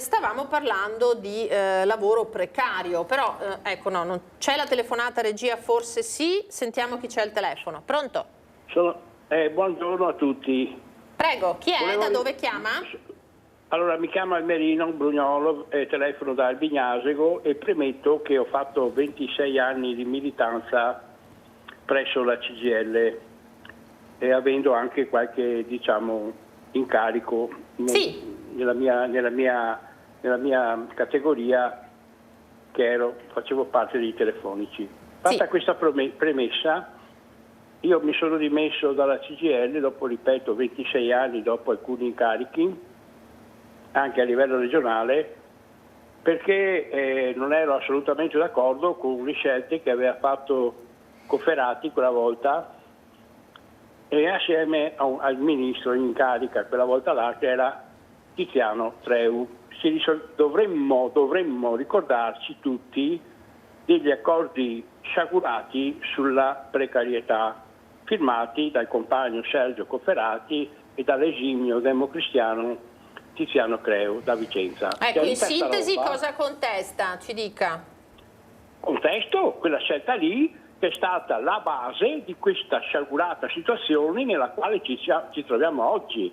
Stavamo parlando di lavoro precario, però ecco no, non c'è la telefonata regia, forse sì, sentiamo chi c'è al telefono. Pronto? Buongiorno a tutti. Prego, chi è? Da dove chiama? Allora, mi chiamo Almerino Brugnolo, telefono da Albignasego e premetto che ho fatto 26 anni di militanza presso la CGIL e avendo anche qualche, diciamo, incarico nella mia categoria che facevo parte dei telefonici. Fatta questa premessa, io mi sono dimesso dalla CGIL dopo, ripeto, 26 anni, dopo alcuni incarichi, anche a livello regionale, perché non ero assolutamente d'accordo con le scelte che aveva fatto Cofferati quella volta e assieme al ministro in carica quella volta là, che era Tiziano Treu. Dovremmo ricordarci tutti degli accordi sciagurati sulla precarietà firmati dal compagno Sergio Cofferati e dall'esimio democristiano Tiziano Treu da Vicenza. Ecco, in sintesi cosa contesta? Ci dica. Contesto quella scelta lì che è stata la base di questa sciagurata situazione nella quale ci troviamo oggi.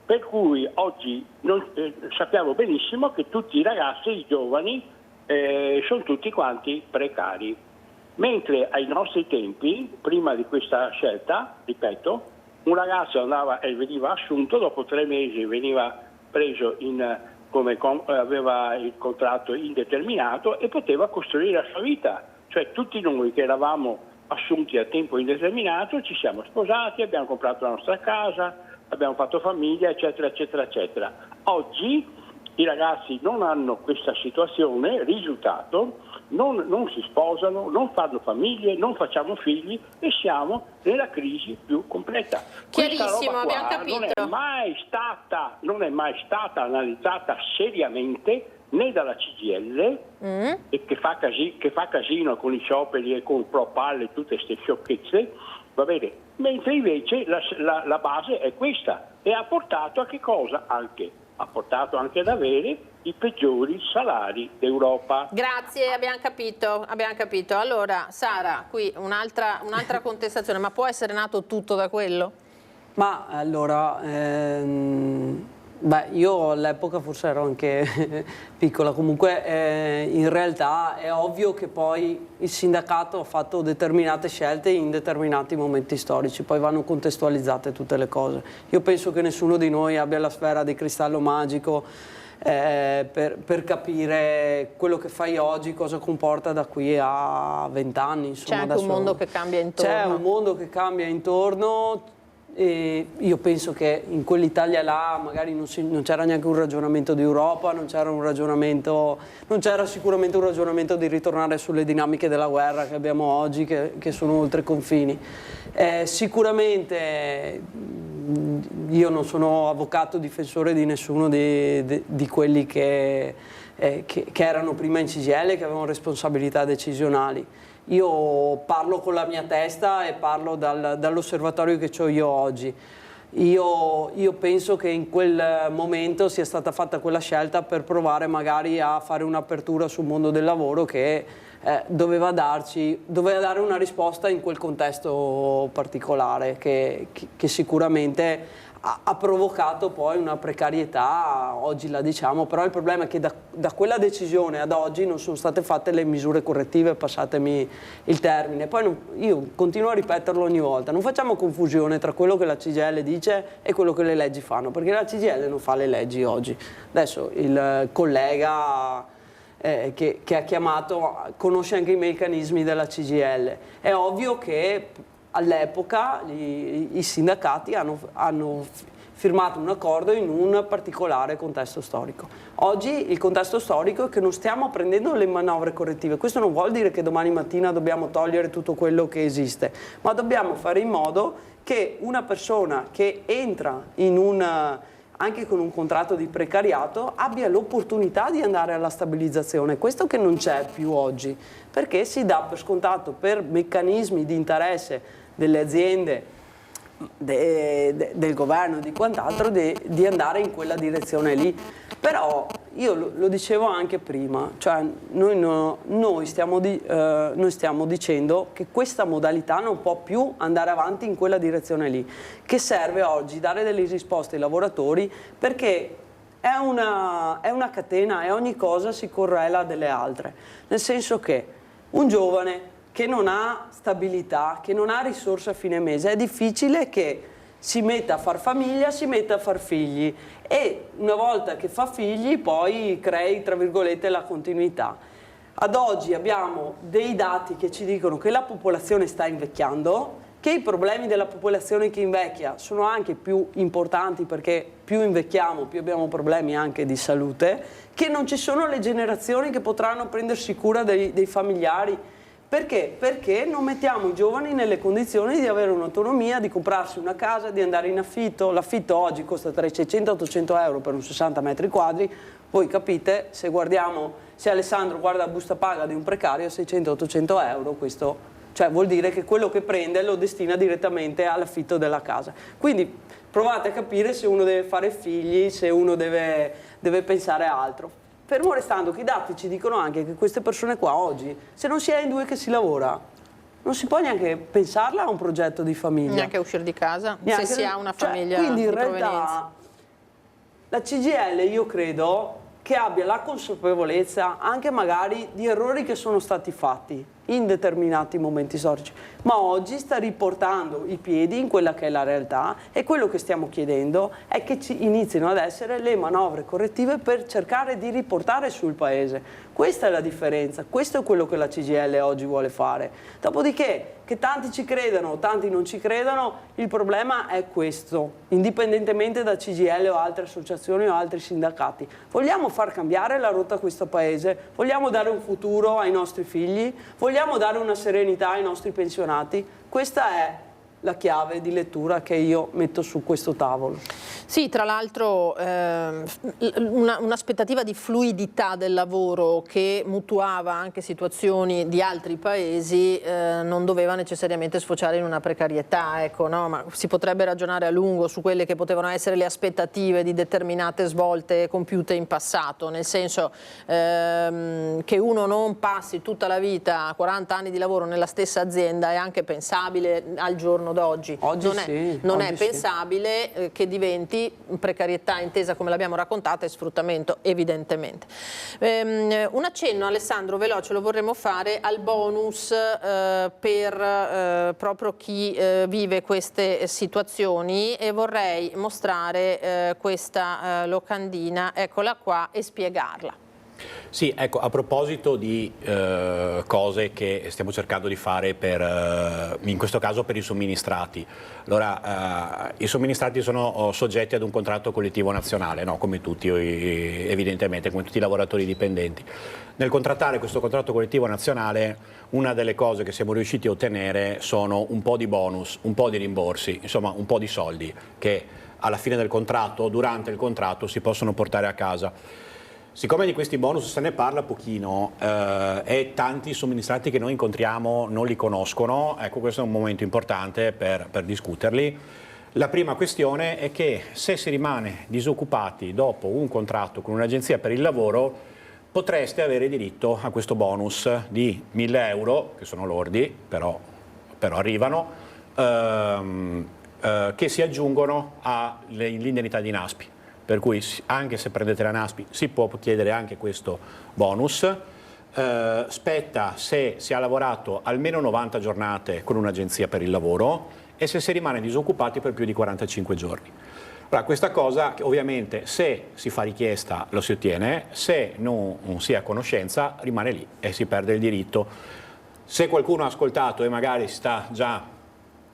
Per cui oggi sappiamo benissimo che tutti i ragazzi, i giovani, sono tutti quanti precari. Mentre ai nostri tempi, prima di questa scelta, ripeto, un ragazzo andava e veniva assunto, dopo 3 mesi veniva preso aveva il contratto indeterminato e poteva costruire la sua vita. Cioè tutti noi che eravamo assunti a tempo indeterminato ci siamo sposati, abbiamo comprato la nostra casa, abbiamo fatto famiglia, eccetera, eccetera, eccetera. Oggi i ragazzi non hanno questa situazione, risultato, non si sposano, non fanno famiglie, non facciamo figli e siamo nella crisi più completa. Chiarissimo, abbiamo capito. Non è mai stata analizzata seriamente né dalla CGIL, e che fa casino con i scioperi e con Pro Palle e tutte queste sciocchezze, va bene? Mentre invece la base è questa e ha portato a che cosa? Ha portato anche ad avere i peggiori salari d'Europa. Grazie, abbiamo capito. Allora, Sara, qui un'altra contestazione, ma può essere nato tutto da quello? Ma allora, io all'epoca forse ero anche piccola, comunque in realtà è ovvio che poi il sindacato ha fatto determinate scelte in determinati momenti storici, poi vanno contestualizzate tutte le cose. Io penso che nessuno di noi abbia la sfera di cristallo magico per capire quello che fai oggi, cosa comporta da qui a 20 anni. C'è anche un mondo che cambia intorno. C'è un mondo che cambia intorno. E io penso che in quell'Italia là magari non c'era neanche un ragionamento di Europa, non c'era sicuramente un ragionamento di ritornare sulle dinamiche della guerra che abbiamo oggi, che sono oltre i confini. Sicuramente io non sono avvocato difensore di nessuno di quelli che erano prima in CGIL e che avevano responsabilità decisionali. Io parlo con la mia testa e parlo dall'osservatorio che ho io oggi. io penso che in quel momento sia stata fatta quella scelta per provare magari a fare un'apertura sul mondo del lavoro che doveva dare una risposta in quel contesto particolare che sicuramente ha provocato poi una precarietà, oggi la diciamo, però il problema è che da quella decisione ad oggi non sono state fatte le misure correttive, passatemi il termine. Poi io continuo a ripeterlo ogni volta, non facciamo confusione tra quello che la CGIL dice e quello che le leggi fanno, perché la CGIL non fa le leggi oggi. Adesso il collega che ha chiamato conosce anche i meccanismi della CGIL. È ovvio che all'epoca i sindacati hanno firmato un accordo in un particolare contesto storico. Oggi il contesto storico è che non stiamo prendendo le manovre correttive. Questo non vuol dire che domani mattina dobbiamo togliere tutto quello che esiste, ma dobbiamo fare in modo che una persona che entra anche con un contratto di precariato abbia l'opportunità di andare alla stabilizzazione. Questo che non c'è più oggi, perché si dà per scontato, per meccanismi di interesse delle aziende, del governo e di quant'altro, di andare in quella direzione lì. Però io lo dicevo anche prima, cioè noi stiamo dicendo che questa modalità non può più andare avanti in quella direzione lì, che serve oggi dare delle risposte ai lavoratori, perché è una catena e ogni cosa si correla delle altre, nel senso che un giovane che non ha stabilità, che non ha risorse a fine mese, è difficile che si metta a far famiglia, si metta a far figli, e una volta che fa figli poi crei, tra virgolette, la continuità. Ad oggi abbiamo dei dati che ci dicono che la popolazione sta invecchiando, che i problemi della popolazione che invecchia sono anche più importanti, perché più invecchiamo più abbiamo problemi anche di salute, che non ci sono le generazioni che potranno prendersi cura dei familiari. Perché? Perché non mettiamo i giovani nelle condizioni di avere un'autonomia, di comprarsi una casa, di andare in affitto. L'affitto oggi costa tra i 600 e 800 euro per un 60 metri quadri. Voi capite, se Alessandro guarda la busta paga di un precario, 600-800 euro, questo, cioè, vuol dire che quello che prende lo destina direttamente all'affitto della casa. Quindi provate a capire se uno deve fare figli, se uno deve pensare a altro. Fermo restando che i dati ci dicono anche che queste persone qua oggi, se non si è in due che si lavora, non si può neanche pensarla a un progetto di famiglia. Neanche a uscire di casa, se si ha una famiglia, quindi in di provenienza. realtà la CGIL, io credo che abbia la consapevolezza anche magari di errori che sono stati fatti in determinati momenti storici, ma oggi sta riportando i piedi in quella che è la realtà, e quello che stiamo chiedendo è che ci inizino ad essere le manovre correttive per cercare di riportare sul Paese. Questa è la differenza, questo è quello che la CGIL oggi vuole fare. Dopodiché, che tanti ci credano o tanti non ci credano, il problema è questo, indipendentemente da CGIL o altre associazioni o altri sindacati. Vogliamo far cambiare la rotta a questo Paese? Vogliamo dare un futuro ai nostri figli? Vogliamo dare una serenità ai nostri pensionati? Questa è la chiave di lettura che io metto su questo tavolo. Sì, tra l'altro un'aspettativa di fluidità del lavoro che mutuava anche situazioni di altri paesi non doveva necessariamente sfociare in una precarietà, ecco, no? Ma si potrebbe ragionare a lungo su quelle che potevano essere le aspettative di determinate svolte compiute in passato, nel senso che uno non passi tutta la vita, 40 anni di lavoro nella stessa azienda, è anche pensabile al giorno d'oggi. Non è pensabile che diventi precarietà intesa come l'abbiamo raccontata e sfruttamento, evidentemente. Un accenno, Alessandro, veloce lo vorremmo fare al bonus per proprio chi vive queste situazioni, e vorrei mostrare questa locandina, eccola qua, e spiegarla. Sì, ecco, a proposito di cose che stiamo cercando di fare in questo caso per i somministrati. Allora, i somministrati sono soggetti ad un contratto collettivo nazionale, no? Come tutti, evidentemente, come tutti i lavoratori dipendenti. Nel contrattare questo contratto collettivo nazionale, una delle cose che siamo riusciti a ottenere sono un po' di bonus, un po' di rimborsi, insomma un po' di soldi che alla fine del contratto, durante il contratto, si possono portare a casa. Siccome di questi bonus se ne parla pochino e tanti somministrati che noi incontriamo non li conoscono, ecco, questo è un momento importante per discuterli. La prima questione è che se si rimane disoccupati dopo un contratto con un'agenzia per il lavoro, potreste avere diritto a questo bonus di 1.000 euro, che sono lordi, però arrivano, che si aggiungono all'indennità di NASPI. Per cui anche se prendete la NASPI si può chiedere anche questo bonus. Spetta se si ha lavorato almeno 90 giornate con un'agenzia per il lavoro e se si rimane disoccupati per più di 45 giorni. Allora, questa cosa ovviamente se si fa richiesta lo si ottiene, se non si è a conoscenza rimane lì e si perde il diritto. Se qualcuno ha ascoltato e magari si sta già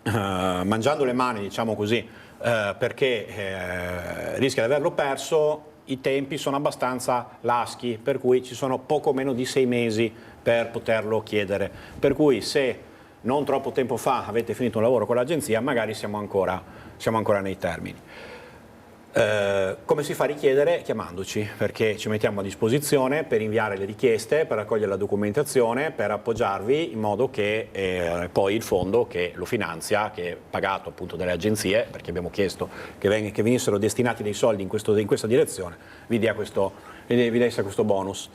mangiando le mani, diciamo così, perché rischia di averlo perso, i tempi sono abbastanza laschi, per cui ci sono poco meno di 6 mesi per poterlo chiedere. Per cui se non troppo tempo fa avete finito un lavoro con l'agenzia, magari siamo ancora nei termini. Come si fa a richiedere? Chiamandoci, perché ci mettiamo a disposizione per inviare le richieste, per raccogliere la documentazione, per appoggiarvi in modo che poi il fondo che lo finanzia, che è pagato appunto dalle agenzie, perché abbiamo chiesto che venissero destinati dei soldi in questa direzione, vi desse questo bonus.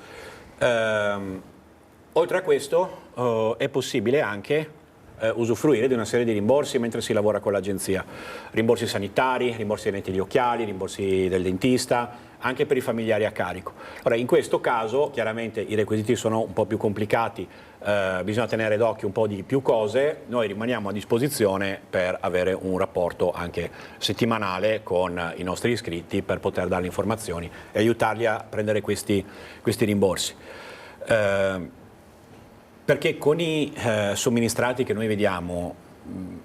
Oltre a questo è possibile anche usufruire di una serie di rimborsi mentre si lavora con l'agenzia, rimborsi sanitari, rimborsi dei lenti degli occhiali, rimborsi del dentista, anche per i familiari a carico. Ora, in questo caso chiaramente i requisiti sono un po' più complicati, bisogna tenere d'occhio un po' di più cose, noi rimaniamo a disposizione per avere un rapporto anche settimanale con i nostri iscritti per poter dare informazioni e aiutarli a prendere questi rimborsi. Perché con i somministrati che noi vediamo,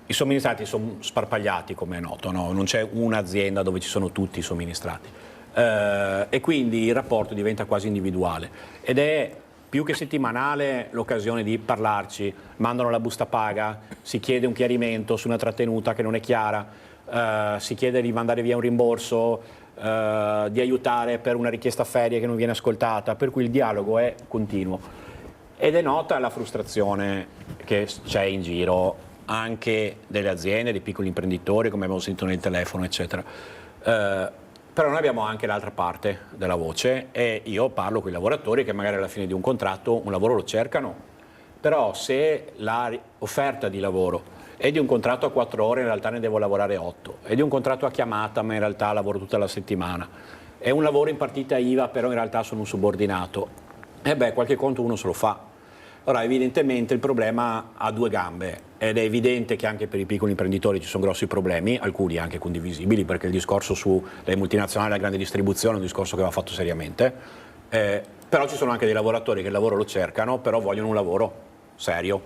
i somministrati sono sparpagliati, come è noto, no? Non c'è un'azienda dove ci sono tutti i somministrati e quindi il rapporto diventa quasi individuale ed è più che settimanale l'occasione di parlarci, mandano la busta paga, si chiede un chiarimento su una trattenuta che non è chiara, si chiede di mandare via un rimborso, di aiutare per una richiesta ferie che non viene ascoltata, per cui il dialogo è continuo. Ed è nota la frustrazione che c'è in giro anche delle aziende, dei piccoli imprenditori, come abbiamo sentito nel telefono, eccetera. Però noi abbiamo anche l'altra parte della voce e io parlo con i lavoratori che magari alla fine di un contratto un lavoro lo cercano, però se l'offerta di lavoro è di un contratto a 4 ore, in realtà ne devo lavorare 8, è di un contratto a chiamata, ma in realtà lavoro tutta la settimana, è un lavoro in partita IVA, però in realtà sono un subordinato, qualche conto uno se lo fa. Ora, evidentemente il problema ha due gambe ed è evidente che anche per i piccoli imprenditori ci sono grossi problemi, alcuni anche condivisibili, perché il discorso sulle multinazionali e la grande distribuzione è un discorso che va fatto seriamente, però ci sono anche dei lavoratori che il lavoro lo cercano, però vogliono un lavoro serio.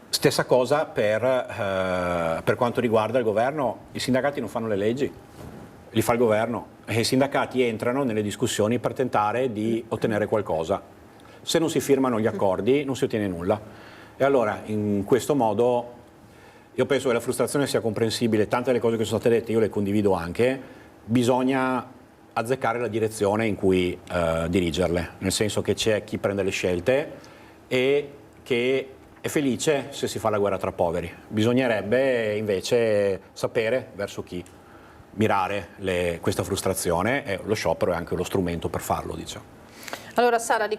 Stessa cosa per quanto riguarda il governo, i sindacati non fanno le leggi, li fa il governo e i sindacati entrano nelle discussioni per tentare di ottenere qualcosa. Se non si firmano gli accordi non si ottiene nulla. E allora in questo modo io penso che la frustrazione sia comprensibile, tante delle cose che sono state dette io le condivido anche, bisogna azzeccare la direzione in cui dirigerle, nel senso che c'è chi prende le scelte e che è felice se si fa la guerra tra poveri. Bisognerebbe invece sapere verso chi mirare questa frustrazione e lo sciopero è anche lo strumento per farlo, diciamo. Allora Sara,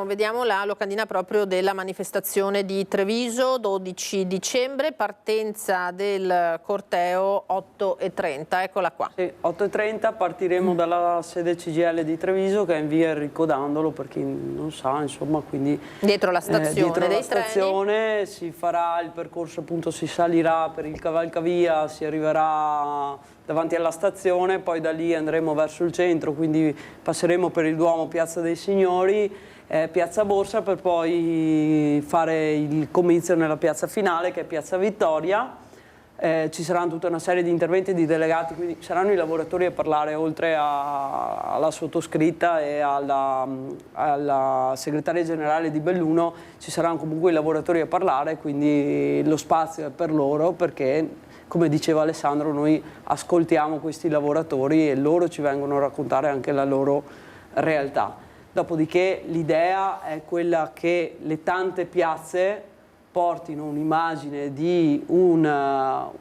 vediamo la locandina proprio della manifestazione di Treviso, 12 dicembre, partenza del corteo 8:30, eccola qua. Sì, 8:30 partiremo dalla sede CGIL di Treviso che è in via Enrico Dandolo, per chi non sa, insomma, quindi dietro la stazione dietro dei la stazione si farà il percorso, appunto si salirà per il cavalcavia, si arriverà davanti alla stazione, poi da lì andremo verso il centro, quindi passeremo per il Duomo, Piazza dei Signori, Piazza Borsa, per poi fare il comizio nella piazza finale che è Piazza Vittoria. Ci saranno tutta una serie di interventi di delegati, quindi saranno i lavoratori a parlare, oltre alla sottoscritta e alla segretaria generale di Belluno, ci saranno comunque i lavoratori a parlare, quindi lo spazio è per loro, perché come diceva Alessandro noi ascoltiamo questi lavoratori e loro ci vengono a raccontare anche la loro realtà. Dopodiché l'idea è quella che le tante piazze portino un'immagine di una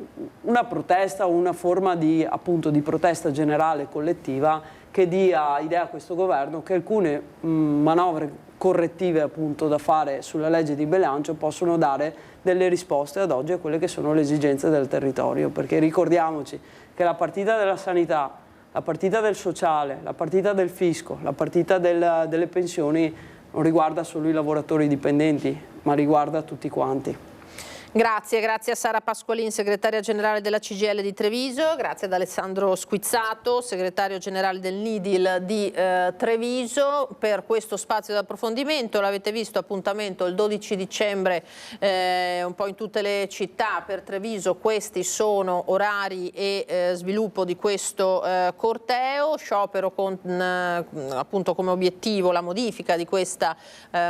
protesta o una forma di, appunto, di protesta generale collettiva che dia idea a questo governo che alcune manovre correttive appunto da fare sulla legge di bilancio possono dare delle risposte ad oggi a quelle che sono le esigenze del territorio, perché ricordiamoci che la partita della sanità, la partita del sociale, la partita del fisco, la partita delle pensioni non riguarda solo i lavoratori dipendenti, ma riguarda tutti quanti. Grazie a Sara Pasqualin, segretaria generale della CGIL di Treviso, grazie ad Alessandro Squizzato, segretario generale del NIDIL di Treviso per questo spazio di approfondimento. L'avete visto, appuntamento il 12 dicembre un po' in tutte le città. Per Treviso questi sono orari e sviluppo di questo corteo, sciopero con appunto come obiettivo la modifica di questa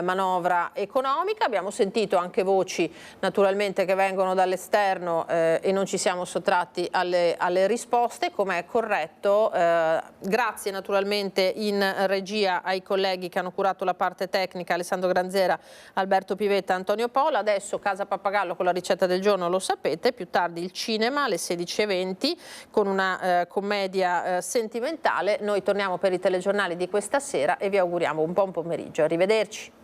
manovra economica. Abbiamo sentito anche voci naturalmente che vengono dall'esterno e non ci siamo sottratti alle risposte, come è corretto. Grazie naturalmente in regia ai colleghi che hanno curato la parte tecnica, Alessandro Granzera, Alberto Pivetta, Antonio Pola. Adesso Casa Pappagallo con la ricetta del giorno, lo sapete, più tardi il cinema alle 16:20 con una commedia sentimentale. Noi torniamo per i telegiornali di questa sera e vi auguriamo un buon pomeriggio. Arrivederci.